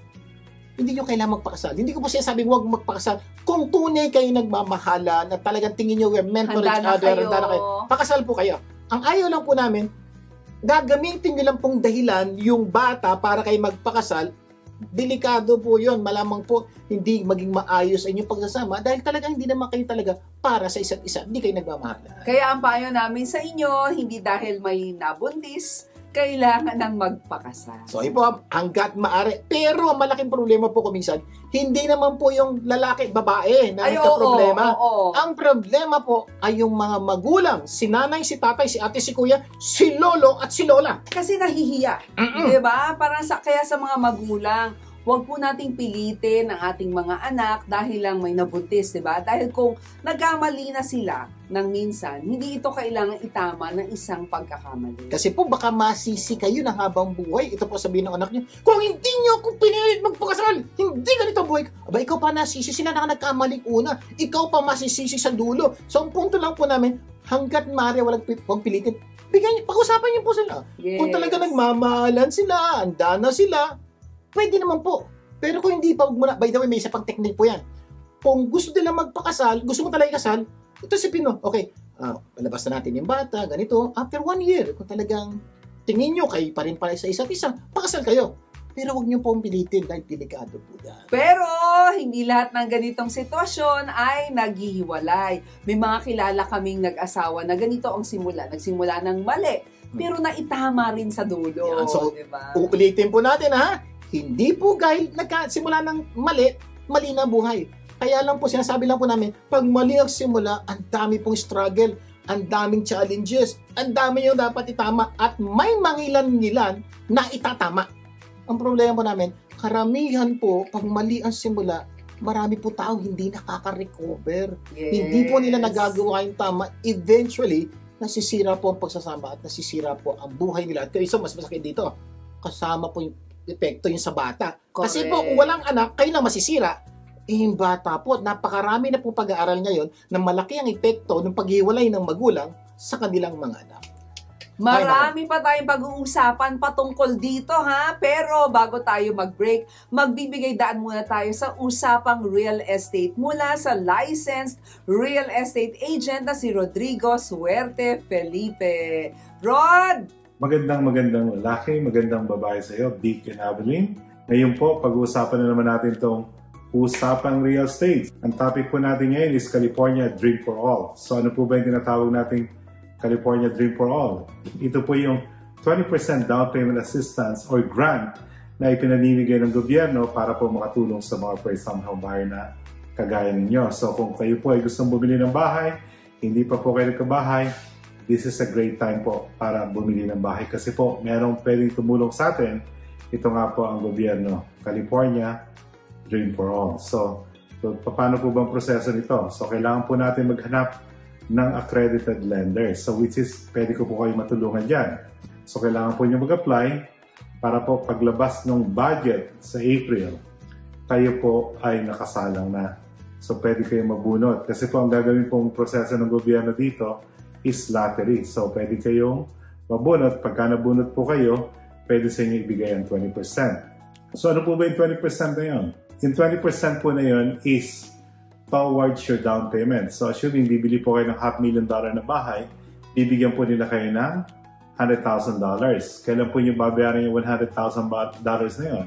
hindi nyo kailangan magpakasal. Hindi ko po sinasabing huwag magpakasal. Kung tunay kayo nagmamahala na talagang tingin nyo we're meant for each other, handa na kayo, pakasal po kayo. Ang ayaw lang po namin, gagamitin nyo lang pong dahilan yung bata para kayo magpakasal. Delikado po yun. Malamang po hindi maging maayos ang inyong pagsasama dahil talagang hindi naman kayo talaga para sa isa't isa. Hindi kayo nagmamahala. Kaya ang payo namin sa inyo, hindi dahil may nabuntis, kailangan ng magpakasal. So, yun po, hanggat maaari. Pero, ang malaking problema po kuminsan, hindi naman po yung lalaki, babae na nagka-problema. Oo. Ang problema po ay yung mga magulang, si nanay, si tatay, si ate, si kuya, si lolo at si lola. Kasi nahihiya. Diba? Parang kaya sa mga magulang, huwag po nating pilitin ang ating mga anak dahil lang may nabuntis, diba? Dahil kung nagkamali na sila ng minsan, hindi ito kailangan itama ng isang pagkakamali. Kasi po baka masisi kayo ng habang buhay. Ito po sabihin ng anak niyo, kung hindi niyo ako pinilit magpakasal, hindi ganito buhay. Aba, ikaw pa nasisi. Sila na nagkamaling una. Ikaw pa masisisi sa dulo. So, ang punto lang po namin, hanggat maaari huwag pilitin, pag-usapan niyo po sila. Yes. Kung talaga nagmamahalan sila, handa na sila, pwede naman po. Pero kung hindi pa, huwag mo na, by the way, may isa pang technique po yan. Kung gusto nila magpakasal, gusto mo talaga ikasal, ito si Pino, okay, palabas na natin yung bata, ganito, after 1 year, kung talagang tingin nyo kayo pa rin pala sa isa't isa, pakasal kayo. Pero huwag nyo pong pilitin dahil delikado po yan. Pero hindi lahat ng ganitong sitwasyon ay naghihiwalay. May mga kilala kaming nag-asawa na ganito ang simula. Nagsimula ng mali, pero naitama rin sa dulo. Yan. So, diba? uulitin po natin ha, hindi po dahil nagkasimula ng mali na buhay. Kaya lang po, sinasabi lang po namin, pag mali ang simula, ang dami pong struggle, ang daming challenges, ang dami yung dapat itama, at may mangilan-ngilan na itatama. Ang problema po namin, karamihan po, pag mali ang simula, marami po taong hindi nakaka-recover. Yes. Hindi po nila nagagawa yung tama. Eventually, nasisira po ang pagsasama at nasisira po ang buhay nila. At isa mas masakit dito, kasama po yung epekto yung sa bata. Kasi po, kung walang anak, kayo lang masisira. Yung bata po, napakarami na po pag-aaral ngayon na malaki ang epekto ng paghiwalay ng magulang sa kanilang mga anak. Marami pa tayong pag-uusapan patungkol dito ha. Pero bago tayo mag-break, magbibigay daan muna tayo sa usapang real estate mula sa licensed real estate agent na si Rodrigo Suerte Felipe. Rod! Magandang lalaki, magandang babae sa iyo, Vic and Evelyn. Ngayon po, pag-uusapan na naman natin itong usapang real estate. Ang topic po natin ngayon is California Dream for All. So ano po ba yung tinatawag nating California Dream for All? Ito po yung 20% down payment assistance or grant na ipinamimigay ng gobyerno para po makatulong sa mga first-time home buyer na kagaya ninyo. So kung kayo po ay gustong bumili ng bahay, hindi pa po kayo nagkabahay, this is a great time po para bumili ng bahay kasi po merong pwedeng tumulong sa atin. Ito nga po ang gobyerno, California Dream for All. So paano po bang proseso nito? So kailangan po natin maghanap ng accredited lender. So which is, pwede ko po kayo matulungan dyan. So kailangan po nyo mag-apply para po paglabas ng budget sa April, kayo po ay nakasalang na. So pwede kayo mabunot. Kasi po ang gagawin pong proseso ng gobyerno dito is lottery. So pwede kayong mabunot. Pagka nabunot po kayo, pwede sa inyo ibigay ang 20%. So ano po ba yung 20% na yun? Yung 20% po na yun is towards your down payment. So assuming bibili po kayo ng $500,000 na bahay, bibigyan po nila kayo ng $100,000. Kailan po nyo babayaran yung $100,000 na yun?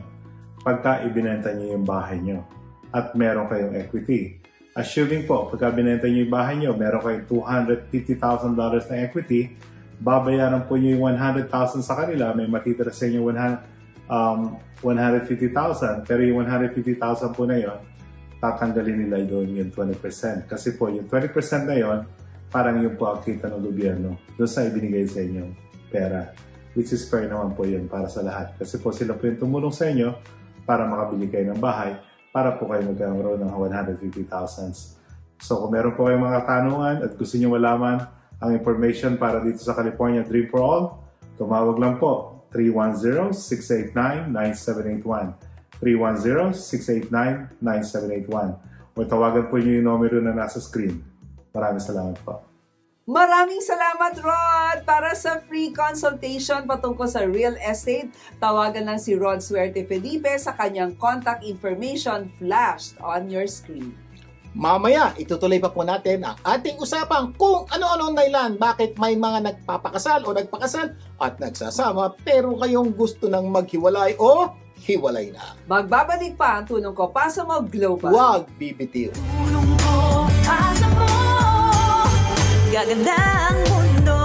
Pagka ibinenta nyo yung bahay nyo at meron kayong equity. Assuming po, pagka binenta nyo yung bahay nyo, meron kayong $250,000 na equity, babayaran po nyo yung $100,000 sa kanila, may matitira sa inyo $150,000, pero yung $150,000 po na yun, tatanggalin nila doon yung 20%. Kasi po, yung 20% na yon parang yung po ang kita ng gobyerno doon sa ibinigay sa inyong pera. Which is fair naman po yun para sa lahat. Kasi po sila po yung tumulong sa inyo para makabili kayo ng bahay para po kayo magkaroon ng 150,000. So kung meron po kayong mga tanungan at gusto nyo malaman ang information para dito sa California Dream for All, tumawag lang po 310-689-9781. 310-689-9781 o tawagan po niyo yung numero na nasa screen. Maraming salamat po. Maraming salamat, Rod! Para sa free consultation patungkol sa real estate, tawagan lang si Rod Suerte Felipe sa kanyang contact information flashed on your screen. Mamaya, itutuloy pa po natin ang ating usapang kung ano-ano ang dahilan bakit may mga nagpapakasal o nagpakasal at nagsasama pero kayong gusto ng maghiwalay o hiwalay na. Magbabalik pa ang Tulong Ko Pasa Mo Global. Huwag bibitiw. Tulong ko, pasa mo, gaganda ang mundo.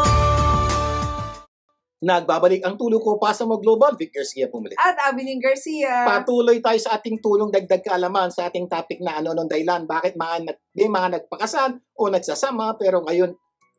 Nagbabalik ang Tulong Ko Pasa Mo Global. Vic Garcia pumuli. At Abiling Garcia. Patuloy tayo sa ating tulong dagdag kaalaman sa ating topic na ano-anong dahilan bakit may mga nagpakasal o nagsasama pero ngayon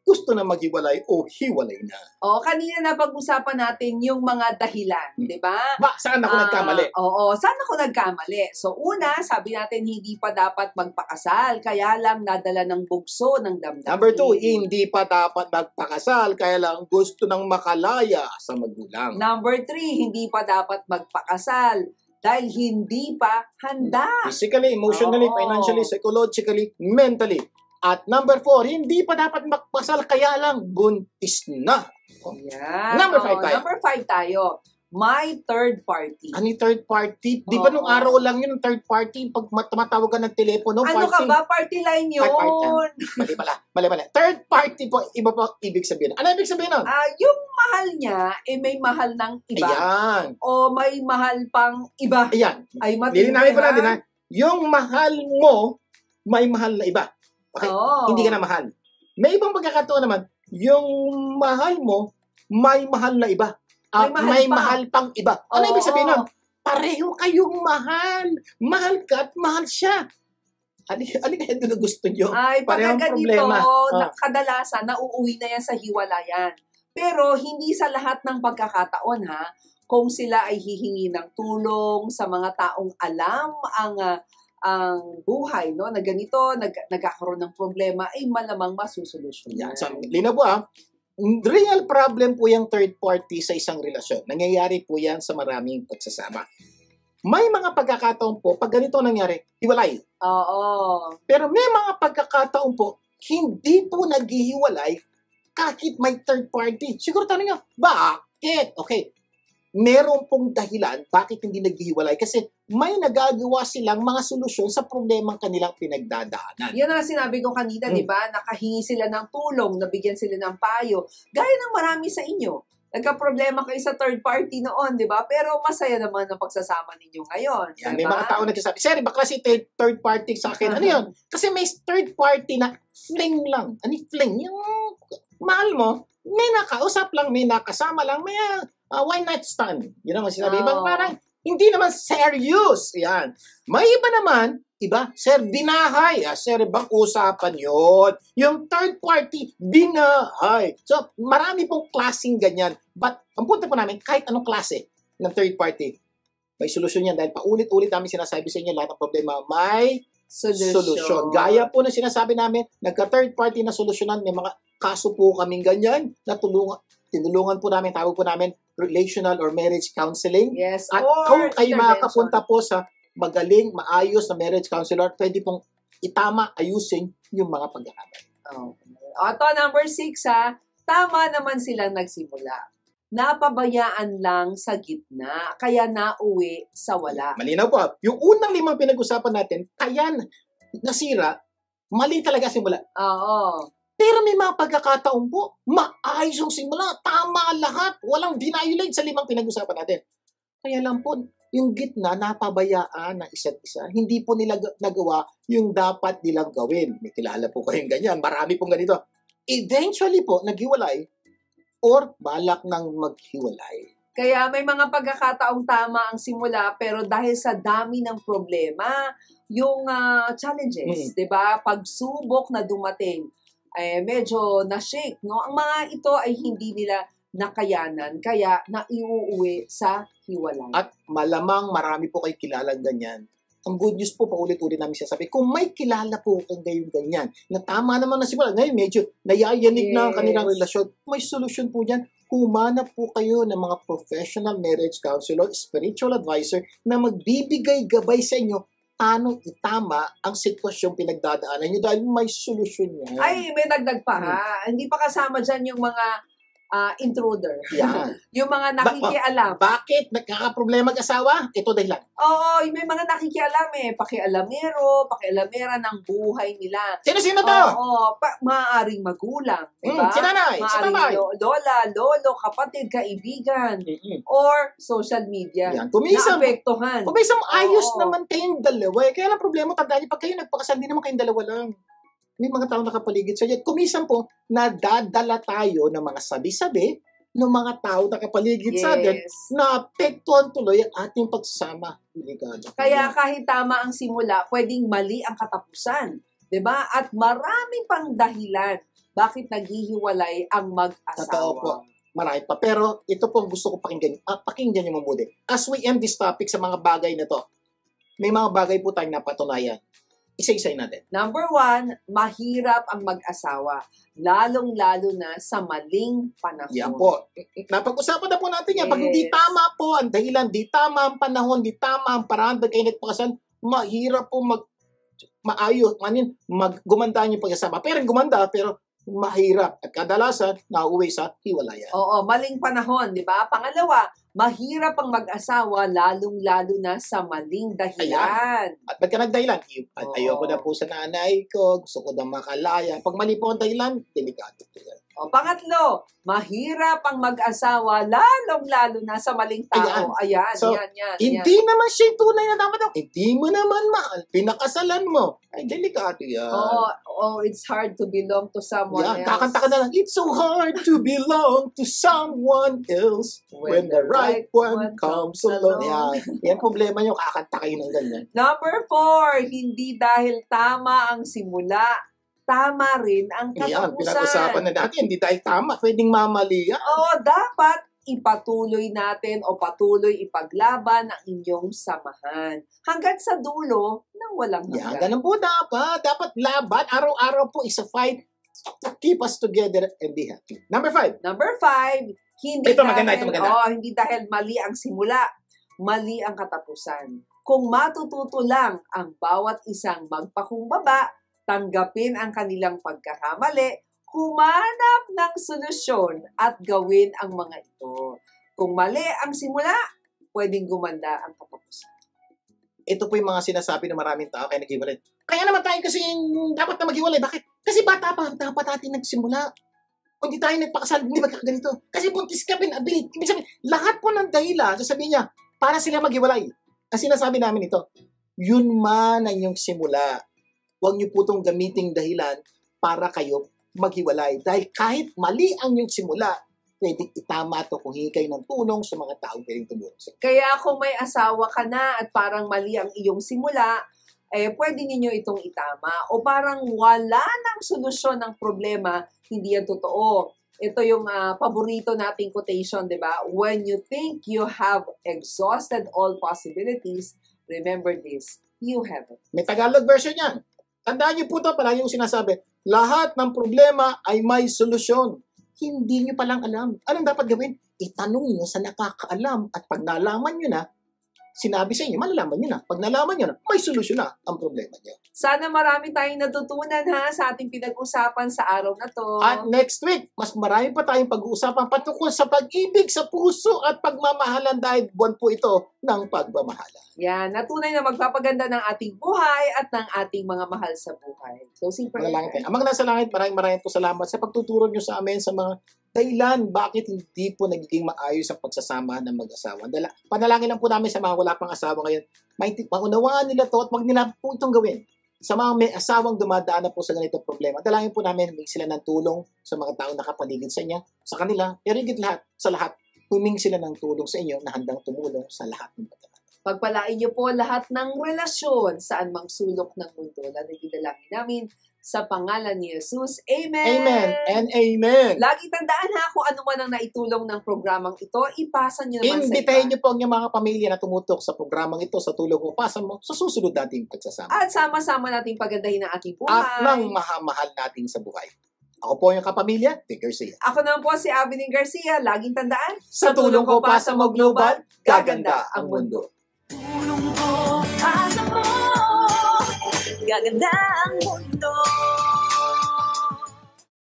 gusto na maghiwalay o hiwalay na. O, kanina na pag-usapan natin yung mga dahilan, di ba? Saan ako nagkamali? Oo, saan ako nagkamali? So, una, sabi natin hindi pa dapat magpakasal, kaya lang nadala ng bugso ng damdamin. Number 2, hindi pa dapat magpakasal, kaya lang gusto ng makalaya sa magulang. Number 3, hindi pa dapat magpakasal dahil hindi pa handa. Physically, emotionally, Oo. financially, psychologically, mentally. At number 4, hindi pa dapat magpasal kaya lang buntis na. Yan. Number 5 tayo. Number 5 tayo. may third party. Ano yung third party? Di ba nung Oo. araw lang yun, third party, pag tumatawag ka ng telepono, Ano ka ba? Party line yun. Mali pala. Third party po, iba po ibig sabihin. Ano ibig sabihin nun? Yung mahal niya, may mahal ng iba. Ayan. O may mahal pang iba. Ayan. Ay, matindi, Lilinawin ko ha? natin ha. Yung mahal mo, may mahal na iba. Okay? Oo. Hindi ka na mahal. May ibang pagkakataon naman, yung mahal mo, may mahal na iba. May mahal pa. Mahal pang iba. Ano Oo. ibig sabihin nun? Pareho kayong mahal. Mahal ka at mahal siya. Ano kaya doon gusto nyo? Ay, pag Parehong ganito, problema. kadalasan, nauuwi na yan sa hiwalayan. Pero hindi sa lahat ng pagkakataon, ha? Kung sila ay hihingi ng tulong sa mga taong alam ang buhay, no? Na ganito, nagkakaroon ng problema, ay malamang masusolusyon. Yan. So, linaw po real problem po yung third party sa isang relasyon. Nangyayari po yan sa maraming pagsasama. May mga pagkakataon po, pag ganito nangyari, hiwalay. Oo. Pero may mga pagkakataon po, hindi po naghihiwalay kahit may third party. Siguro tanong nyo, bakit? Okay, meron pong dahilan bakit hindi naghihiwalay kasi may nagagawa silang mga solusyon sa problemang kanilang pinagdadaanan. Yan ang sinabi ko kanina, di ba? Nakahingi sila ng tulong, nabigyan sila ng payo. Gaya ng marami sa inyo. Nagka-problema kayo sa third party noon, di ba? Pero masaya naman ang pagsasama ninyo ngayon. Yan, diba? may mga tao nagsasabi, Sir, bakla si third party sa akin. Ano yun? Kasi may third party na fling lang. Ano yung fling? Yung mahal mo, may nakausap lang, may nakasama lang, may one night stand. Yun naman sinabi. Oh. Parang hindi naman serious. Yan. May iba naman, sir, binahay. Sir, ibang usapan yun. Yung third party, binahay. So, marami pong klaseng ganyan. But, ang punto po namin, kahit anong klase ng third party, may solusyon yan. Dahil paulit-ulit namin sinasabi sa inyo, lahat ng problema, may solusyon. Gaya po na sinasabi namin, nagka-third party na solusyonan, may mga kaso po kaming ganyan, na tinulungan po namin, tawag po namin, relational or marriage counseling. Yes. At or kung kayo intervention. makakapunta po sa magaling, maayos na marriage counselor, pwede pong itama, ayusin yung mga pagkakamali. Ito, number 6, ha. Tama naman silang nagsimula. Napabayaan lang sa gitna, kaya nauwi sa wala. Malinaw po. Yung unang 5 pinag-usapan natin, kaya nasira, mali talaga simula. Oo. Pero may mga pagkakataon po, maayos yung simula, tama lahat, walang violate sa 5 pinag-usapan natin. Kaya lang po, yung gitna, napabayaan ng isa't isa. Hindi po nila nagawa yung dapat nilang gawin. May kilala po kayong ganyan. Marami pong ganito. Eventually po, naghiwalay or balak nang maghiwalay. Kaya may mga pagkakataong tama ang simula, pero dahil sa dami ng problema, yung challenges, di ba? Pagsubok na dumating, medyo na-shake, no? Ang mga ito ay hindi nila nakayanan, kaya naiuuwi sa hiwalay. At malamang marami po kayo kilalang ganyan. Ang good news po, paulit-ulit namin sinasabi, kung may kilala po kang gayong ganyan, na tama naman na simula, ngayon medyo nayayanig na ang kanilang relasyon, may solusyon po dyan. Humanap po kayo ng mga professional marriage counselor, spiritual advisor, na magbibigay gabay sa inyo paano itama ang sitwasyong pinagdadaanan nyo dahil may solusyon yan. Ay, may dagdag pa ha. Hindi pa kasama dyan yung mga intruder. Yan. Yung mga nakikialam. Bakit nagkakaproblema mag-asawa? Ito dahilan. Oo, may mga nakikialam pakialamera ng buhay nila. Sino-sino to? Oo, maaaring magulang. Diba? Sinanay, maaaring lola, lolo, kapatid, kaibigan, or social media. Yan. Kumisam. Naapektuhan. Kumisam, ayos naman kayong dalawa. Kaya lang problema, tandaan niyo, pag kayo nagpakasal, hindi naman kayong dalawa lang. May mga tao nakapaligid sa iyo. Kumisan po, nadadala tayo ng mga sabi-sabi ng mga tao nakapaligid sa atin na apektuhan tuloy ang ating pagsasama. Kaya kahit tama ang simula, pwedeng mali ang katapusan. Diba? At maraming pang dahilan bakit naghihiwalay ang mag-asawa. Totoo po. Marami pa. Pero ito po ang gusto ko pakinggan. Pakinggan niyo mabuti. As we end this topic sa mga bagay na to, may mga bagay po tayong napatunayan. Isa-isayin natin. Number 1, mahirap ang mag-asawa. Lalong-lalo na sa maling panahon. Yan po. Napag-usapan na po natin yan. Pag hindi tama po ang dahilan, di tama ang panahon, di tama ang paraan, kayo nagpakasan, mahirap po gumanda yung pag-asama. Pero gumanda, pero mahirap. At kadalasan, nauwi sa hiwalayan. Oo, maling panahon, di ba? Pangalawa, Mahirap ang mag-asawa, lalong-lalo na sa maling dahilan. At ba't ka nagdahilan? Ayoko na po sa nanay ko, gusto ko na makalaya. Pag mali po ang dahilan, delikado po yan. O, pangatlo, mahirap ang mag-asawa, lalong-lalo na sa maling tao. Ayan, So, yan. Hindi naman siya yung tunay na dapat. Hindi mo naman mahal. Pinakasalan mo. Ay, delikado yan. It's hard to belong to someone Yan, else. kakanta ka na lang. It's so hard to belong to someone else when the right one comes along. Yan problema nyo. Kakanta kayo ng ganyan. Number 4, hindi dahil tama ang simula, tama rin ang Yan, katapusan. pinag-usapan na natin. Hindi tayo tama. Pwedeng mamali yan. Oo, dapat ipatuloy natin o patuloy ipaglaban ang inyong samahan hanggang sa dulo ng walang Yan, hanggan. ganun po dapat. Dapat laban. Araw-araw po is a fight to keep us together and be happy. Number 5. Number 5, hindi Ito maganda. hindi dahil mali ang simula, mali ang katapusan. Kung matututo lang ang bawat isang magpakumbaba, tanggapin ang kanilang pagkakamali, humanap ng solusyon at gawin ang mga ito. Kung mali ang simula, pwedeng gumanda ang katapusan. Ito po yung mga sinasabi ng maraming tao kaya nag-iwalay. Kaya naman tayo kasi dapat na mag-iwalay. Bakit? Kasi bata pa, dapat natin nagsimula. Kung di tayo nagpakasal, hindi magkaganito. Kasi buntis ka pinabilit. Ibig sabihin, lahat po ng dahilan, sasabihin niya, para sila mag-iwalay. Kasi sinasabi namin ito, yun man ang inyong simula. Huwag niyo po itong gamiting dahilan para kayo maghiwalay. Dahil kahit mali ang inyong simula, pwedeng itama ito kung hingi kayo ng tulong sa mga taong pwedeng tumulong sa inyo. Kaya kung may asawa ka na at parang mali ang iyong simula, pwede ninyo itong itama. O parang wala nang solusyon ng problema, hindi yan totoo. Ito yung paborito nating quotation, di ba? When you think you have exhausted all possibilities, remember this, you haven't. May Tagalog version yan. Tandaan niyo po ito, palagi yung sinasabi, lahat ng problema ay may solusyon. Hindi niyo palang alam. Anong dapat gawin? Itanong niyo sa nakakaalam at pag nalaman niyo na, sinabi sa inyo, malalaman niyo na. Pag nalaman niyo na, may solusyon na ang problema niyo. Sana marami tayong natutunan sa ating pinag-usapan sa araw na to. At next week, mas marami pa tayong pag-uusapan patungkol sa pag-ibig sa puso at pagmamahalan dahil buwan po ito ng pagmamahalan. Yan, natunay na magpapaganda ng ating buhay at ng ating mga mahal sa buhay. So, Manalangin tayo. Amang nasa langit, maraming po salamat sa pagtuturo niyo sa amin sa mga dahilan bakit hindi po nagiging maayos ang pagsasama ng mag-asawa. Panalangin lang po namin sa mga wala pang asawa ngayon. Maunawaan nila to at wag nila po itong gawin. Sa mga may asawang dumadaan na po sa ganitong problema, dalangin po namin humingi sila ng tulong sa mga taong nakapaligid sa inyo, sa kanila, pero higit lahat, sa lahat, humingi sila ng tulong sa inyo na handang tumulong sa lahat ng pagkakataon. Pagpalain niyo po lahat ng relasyon saan mang sulok ng mundo. Dalangin namin sa pangalan ni Jesus. Amen! Amen and amen! Lagi tandaan kung ano man ang naitulong ng programang ito, ipasa niyo naman sa iba. Imbitahin niyo po ang inyong mga pamilya na tumutok sa programang ito sa tulong o pasa mo sa susunod nating pagsasama. At sama-sama nating pagandahin ang ating buhay. At ng mahamahal natin sa buhay. Ako po yung kapamilya, Vic Garcia. Ako naman po si Abilene Garcia. Laging tandaan, Sa tulong ko pa sa Mo Global, gaganda ang mundo. Tulong ko, asa mo, gaganda ang mundo.